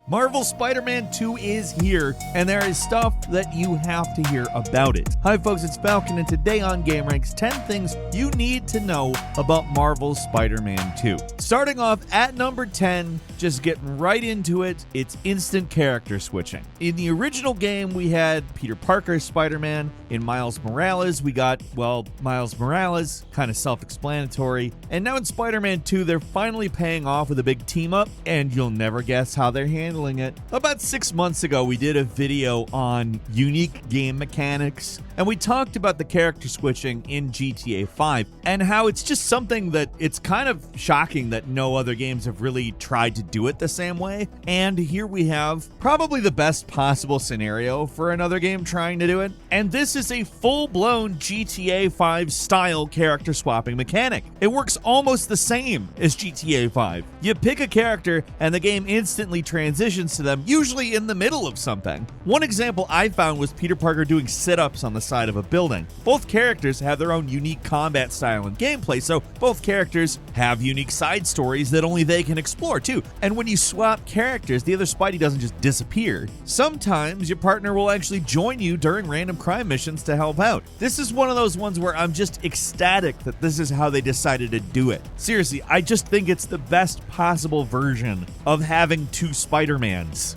Marvel's Spider-Man 2 is here, and there is stuff that you have to hear about it. Hi folks, it's Falcon, and today on gameranx, 10 things you need to know about Marvel's Spider-Man 2. Starting off at number 10, just getting right into it, it's instant character switching. In the original game, we had Peter Parker's Spider-Man. In Miles Morales, we got, well, Miles Morales, kind of self-explanatory. And now in Spider-Man 2, they're finally paying off with a big team-up, and you'll never guess how they're handling it. About 6 months ago, we did a video on unique game mechanics, and we talked about the character switching in GTA 5 and how it's just something that it's kind of shocking that no other games have really tried to do it the same way. And here we have probably the best possible scenario for another game trying to do it. And this is a full-blown GTA 5 style character swapping mechanic. It works almost the same as GTA 5. You pick a character and the game instantly transitions to them, usually in the middle of something. One example I found was Peter Parker doing sit-ups on the side of a building. Both characters have their own unique combat style and gameplay, so both characters have unique side stories that only they can explore too. And when you swap characters, the other Spidey doesn't just disappear. Sometimes your partner will actually join you during random crime missions to help out. This is one of those ones where I'm just ecstatic that this is how they decided to do it. Seriously, I just think it's the best possible version of having two Spider-Mans.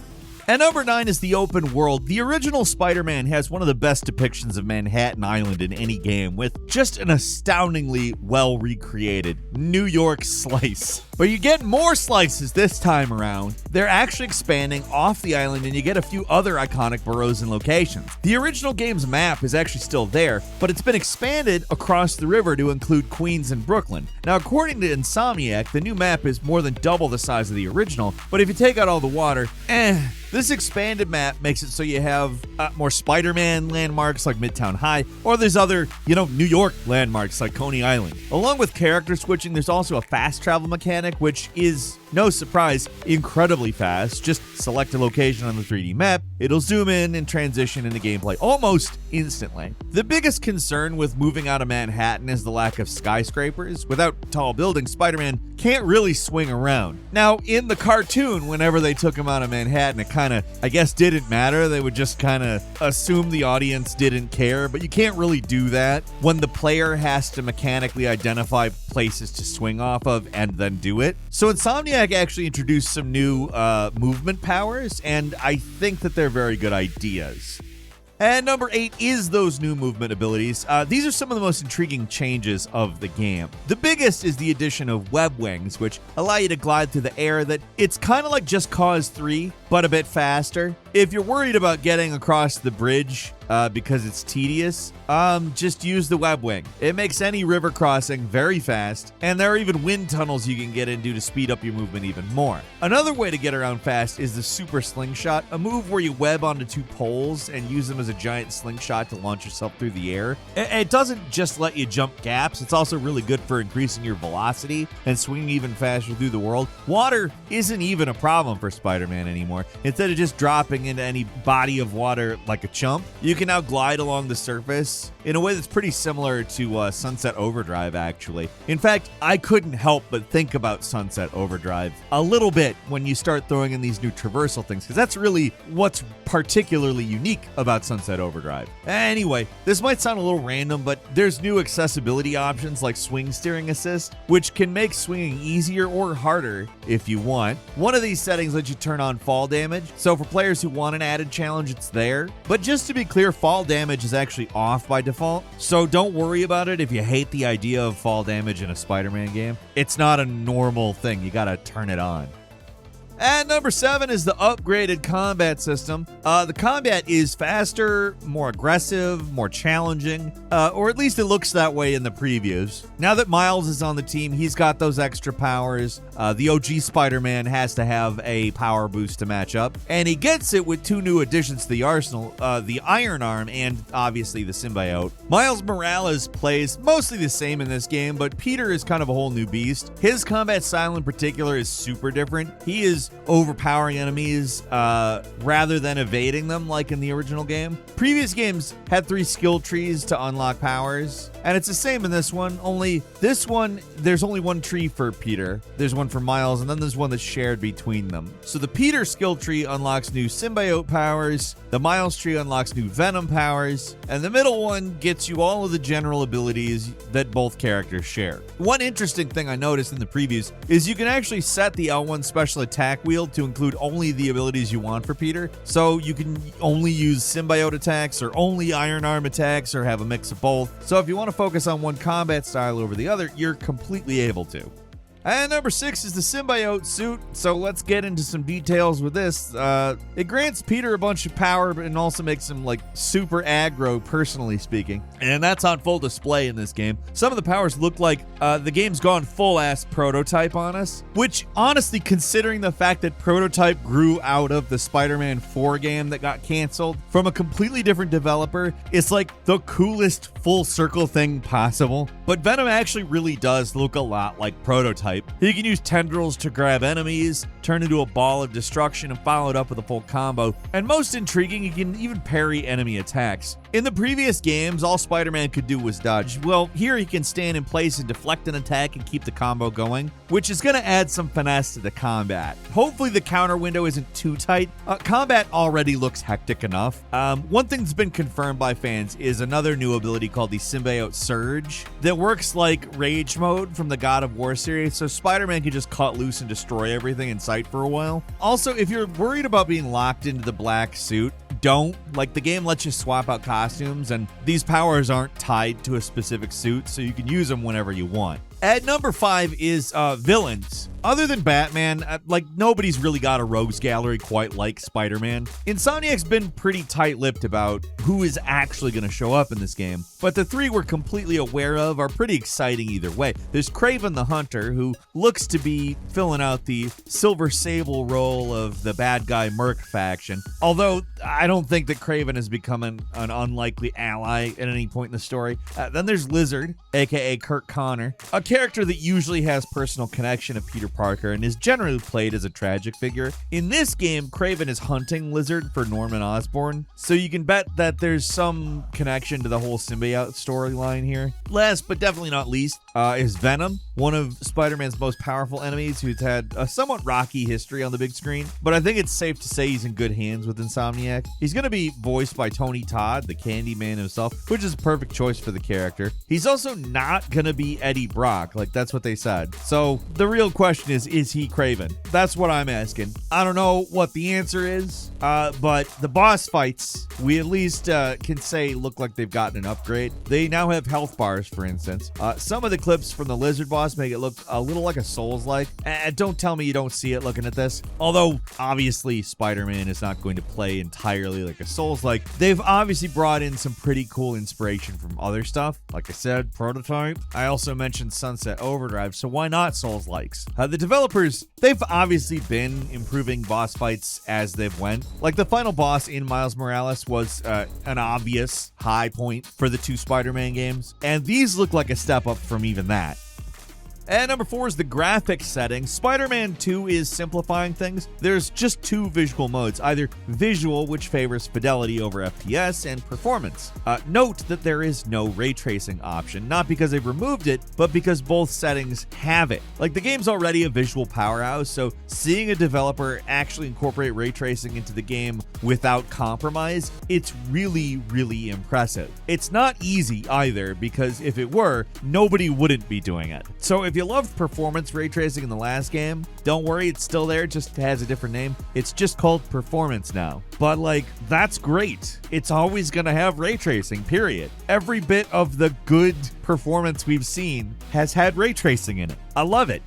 At number 9 is the open world. The original Spider-Man has one of the best depictions of Manhattan Island in any game, with just an astoundingly well recreated New York slice. But you get more slices this time around. They're actually expanding off the island, and you get a few other iconic boroughs and locations. The original game's map is actually still there, but it's been expanded across the river to include Queens and Brooklyn. Now, according to Insomniac, the new map is more than double the size of the original, but if you take out all the water, this expanded map makes it so you have more Spider-Man landmarks like Midtown High, or there's other, New York landmarks like Coney Island. Along with character switching, there's also a fast travel mechanic, which is, no surprise, incredibly fast. Just select a location on the 3D map, it'll zoom in and transition into gameplay almost instantly. The biggest concern with moving out of Manhattan is the lack of skyscrapers. Without tall buildings, Spider-Man can't really swing around. Now, in the cartoon, whenever they took him out of Manhattan, it kind of, I guess, didn't matter. They would just kind of assume the audience didn't care, but you can't really do that when the player has to mechanically identify places to swing off of and then do it. So Insomniac actually introduced some new movement powers, and I think that they're very good ideas. And number 8 is those new movement abilities. These are some of the most intriguing changes of the game. The biggest is the addition of web wings, which allow you to glide through the air. That it's kind of like Just Cause 3, but a bit faster. If you're worried about getting across the bridge because it's tedious, just use the web wing. It makes any river crossing very fast, and there are even wind tunnels you can get into to speed up your movement even more. Another way to get around fast is the super slingshot, a move where you web onto 2 poles and use them as a giant slingshot to launch yourself through the air. It doesn't just let you jump gaps, it's also really good for increasing your velocity and swinging even faster through the world. Water isn't even a problem for Spider-Man anymore. Instead of just dropping into any body of water like a chump, you can now glide along the surface in a way that's pretty similar to Sunset Overdrive, actually. In fact, I couldn't help but think about Sunset Overdrive a little bit when you start throwing in these new traversal things, because that's really what's particularly unique about Sunset Overdrive. Anyway, this might sound a little random, but there's new accessibility options like swing steering assist, which can make swinging easier or harder if you want. One of these settings lets you turn on fall damage, so for players who want an added challenge, it's there. But just to be clear, fall damage is actually off by default, so don't worry about it if you hate the idea of fall damage in a Spider-Man game. It's not a normal thing, you gotta turn it on. At number 7 is the upgraded combat system. The combat is faster, more aggressive, more challenging, or at least it looks that way in the previews. Now that Miles is on the team, he's got those extra powers. The OG Spider-Man has to have a power boost to match up, and he gets it with 2 new additions to the arsenal, the Iron Arm and obviously the symbiote. Miles Morales plays mostly the same in this game, but Peter is kind of a whole new beast. His combat style in particular is super different. He is use overpowering enemies rather than evading them like in the original game. Previous games had 3 skill trees to unlock powers, and it's the same in this one, only this one, there's only 1 tree for Peter. There's one for Miles, and then there's one that's shared between them. So the Peter skill tree unlocks new symbiote powers, the Miles tree unlocks new Venom powers, and the middle one gets you all of the general abilities that both characters share. One interesting thing I noticed in the previews is you can actually set the L1 special attack wheel to include only the abilities you want for Peter. So you can only use symbiote attacks or only iron arm attacks or have a mix of both. So if you want to focus on one combat style over the other, you're completely able to. And number 6 is the symbiote suit, so let's get into some details with this. It grants Peter a bunch of power, but it also makes him like super aggro, personally speaking. And that's on full display in this game. Some of the powers look like the game's gone full-ass Prototype on us, which honestly, considering the fact that Prototype grew out of the Spider-Man 4 game that got canceled from a completely different developer, it's like the coolest full circle thing possible. But Venom actually really does look a lot like Prototype. He can use tendrils to grab enemies, turn into a ball of destruction, and follow it up with a full combo. And most intriguing, he can even parry enemy attacks. In the previous games, all Spider-Man could do was dodge. Well, here he can stand in place and deflect an attack and keep the combo going, which is going to add some finesse to the combat. Hopefully the counter window isn't too tight. Combat already looks hectic enough. One thing that's been confirmed by fans is another new ability called the Symbiote Surge that works like Rage Mode from the God of War series, so Spider-Man can just cut loose and destroy everything in sight for a while. Also, if you're worried about being locked into the black suit, don't. Like, the game lets you swap out costumes, and these powers aren't tied to a specific suit, so you can use them whenever you want. At number 5 is villains. Other than Batman, nobody's really got a rogues gallery quite like Spider-Man. Insomniac's been pretty tight-lipped about who is actually going to show up in this game, but the 3 we're completely aware of are pretty exciting either way. There's Kraven the Hunter, who looks to be filling out the Silver Sable role of the bad guy Merc faction, although I don't think that Kraven has become an unlikely ally at any point in the story. Then there's Lizard, aka Kurt Connor, a character that usually has personal connection to Peter Parker and is generally played as a tragic figure. In this game, Kraven is hunting Lizard for Norman Osborn, so you can bet that there's some connection to the whole symbiote storyline here. Last but definitely not least is Venom, one of Spider-Man's most powerful enemies who's had a somewhat rocky history on the big screen, but I think it's safe to say he's in good hands with Insomniac. He's going to be voiced by Tony Todd, the Candyman himself, which is a perfect choice for the character. He's also not going to be Eddie Brock, like that's what they said. So the real question is he Kraven? That's what I'm asking. I don't know what the answer is, but the boss fights, we at least can say look like they've gotten an upgrade. They now have health bars, for instance. Some of the clips from the Lizard boss make it look a little like a Souls-like. Don't tell me you don't see it looking at this. Although, obviously, Spider-Man is not going to play entirely like a Souls-like. They've obviously brought in some pretty cool inspiration from other stuff. Like I said, Prototype. I also mentioned Sunset Overdrive, so why not Souls-likes? The developers, they've obviously been improving boss fights as they've went. Like the final boss in Miles Morales was an obvious high point for the 2 Spider-Man games, and these look like a step up from even that. And number 4 is the graphics setting. Spider-Man 2 is simplifying things. There's just 2 visual modes, either visual, which favors fidelity over FPS, and performance. Note that there is no ray tracing option, not because they've removed it, but because both settings have it. Like, the game's already a visual powerhouse, so seeing a developer actually incorporate ray tracing into the game without compromise, it's really, really impressive. It's not easy either, because if it were, nobody wouldn't be doing it. So if you loved performance ray tracing in the last game, don't worry, it's still there, just has a different name. It's just called performance now. But that's great. It's always gonna have ray tracing, period. Every bit of the good performance we've seen has had ray tracing in it. I love it.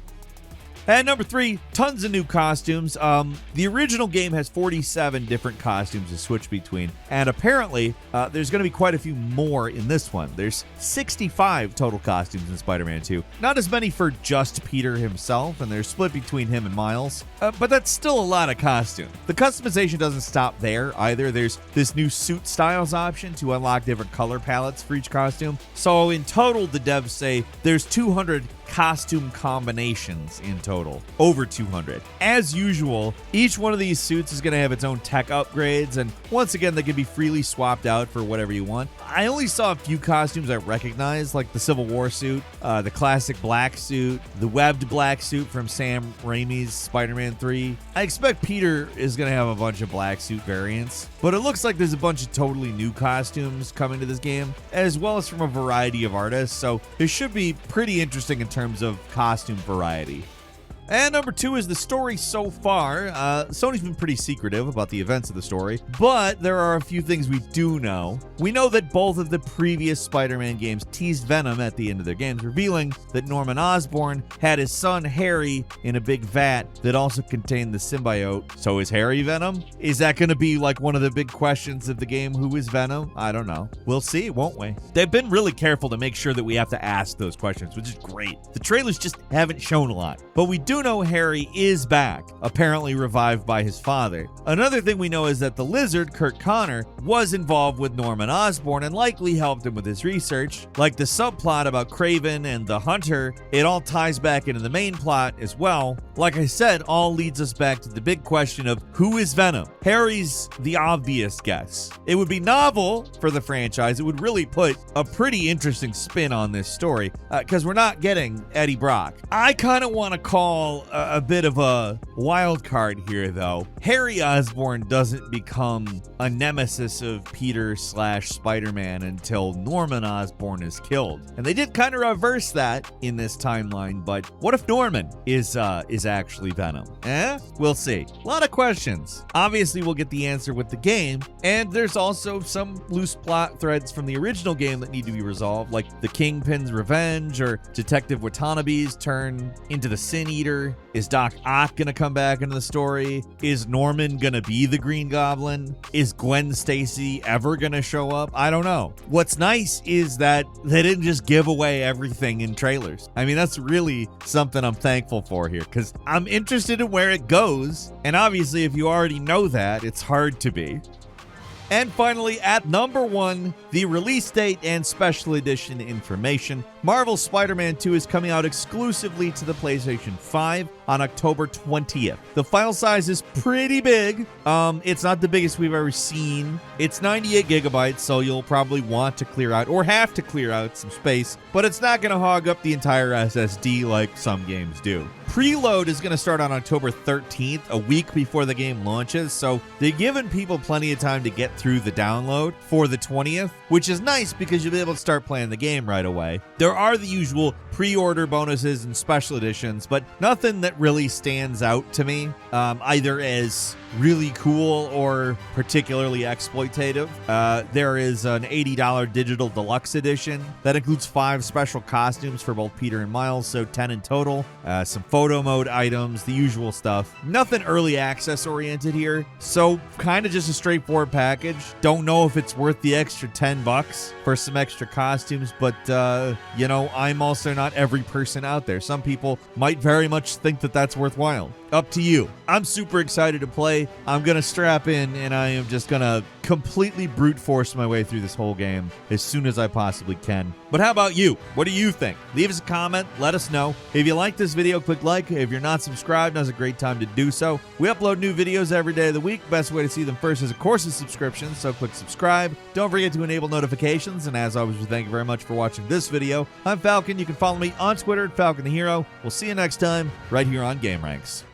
And number 3, tons of new costumes. The original game has 47 different costumes to switch between, and apparently there's going to be quite a few more in this one. There's 65 total costumes in Spider-Man 2. Not as many for just Peter himself, and they're split between him and Miles, but that's still a lot of costume. The customization doesn't stop there either. There's this new suit styles option to unlock different color palettes for each costume. So in total, the devs say there's 200 costume combinations in total. Over 200. As usual, each one of these suits is going to have its own tech upgrades, and once again, they can be freely swapped out for whatever you want. I only saw a few costumes I recognized, like the Civil War suit, the classic black suit, the webbed black suit from Sam Raimi's Spider-Man 3. I expect Peter is going to have a bunch of black suit variants, but it looks like there's a bunch of totally new costumes coming to this game, as well as from a variety of artists, so this should be pretty interesting in terms of costume variety. And number 2 is the story so far. Sony's been pretty secretive about the events of the story, but there are a few things we do know. We know that both of the previous Spider-Man games teased Venom at the end of their games, revealing that Norman Osborn had his son Harry in a big vat that also contained the symbiote. So is Harry Venom? Is that going to be like one of the big questions of the game? Who is Venom? I don't know. We'll see, won't we? They've been really careful to make sure that we have to ask those questions, which is great. The trailers just haven't shown a lot, but we do know Harry is back, apparently revived by his father. Another thing we know is that the Lizard, Kurt Connor, was involved with Norman Osborn and likely helped him with his research. Like the subplot about Kraven and the Hunter, it all ties back into the main plot as well. Like I said, all leads us back to the big question of who is Venom? Harry's the obvious guess. It would be novel for the franchise. It would really put a pretty interesting spin on this story because we're not getting Eddie Brock. I kind of want to call a bit of a wild card here, though. Harry Osborn doesn't become a nemesis of Peter / Spider-Man until Norman Osborn is killed. And they did kind of reverse that in this timeline, but what if Norman is actually Venom? We'll see. A lot of questions. Obviously, we'll get the answer with the game, and there's also some loose plot threads from the original game that need to be resolved, like the Kingpin's revenge or Detective Watanabe's turn into the Sin Eater. Is Doc Ock gonna come back into the story? Is Norman gonna be the Green Goblin? Is Gwen Stacy ever gonna show up? I don't know. What's nice is that they didn't just give away everything in trailers. I mean, that's really something I'm thankful for here, because I'm interested in where it goes, and obviously if you already know that, it's hard to be. And finally, at number 1, the release date and special edition information. Marvel's Spider-Man 2 is coming out exclusively to the PlayStation 5 on October 20th. The file size is pretty big. It's not the biggest we've ever seen. It's 98 gigabytes, so you'll probably want to clear out or have to clear out some space, but it's not going to hog up the entire SSD like some games do. Preload is going to start on October 13th, a week before the game launches, so they've given people plenty of time to get through the download for the 20th, which is nice because you'll be able to start playing the game right away. There are the usual pre-order bonuses and special editions, but nothing that really stands out to me, either as really cool or particularly exploitative. There is an $80 digital deluxe edition that includes 5 special costumes for both Peter and Miles, so 10 in total. Some photo mode items, the usual stuff. Nothing early access oriented here, so kind of just a straightforward package. Don't know if it's worth the extra $10 for some extra costumes, but you know, I'm also not every person out there. Some people might very much think that that's worthwhile. Up to you. I'm super excited to play. I'm gonna strap in and I am just gonna completely brute force my way through this whole game as soon as I possibly can. But how about you? What do you think? Leave us a comment, let us know. If you like this video, click like. If you're not subscribed, now's a great time to do so. We upload new videos every day of the week. Best way to see them first is, of course, a subscription, so click subscribe. Don't forget to enable notifications, and as always, we thank you very much for watching this video. I'm Falcon. You can follow me on Twitter at Falcon the Hero. We'll see you next time right here on GameRanx.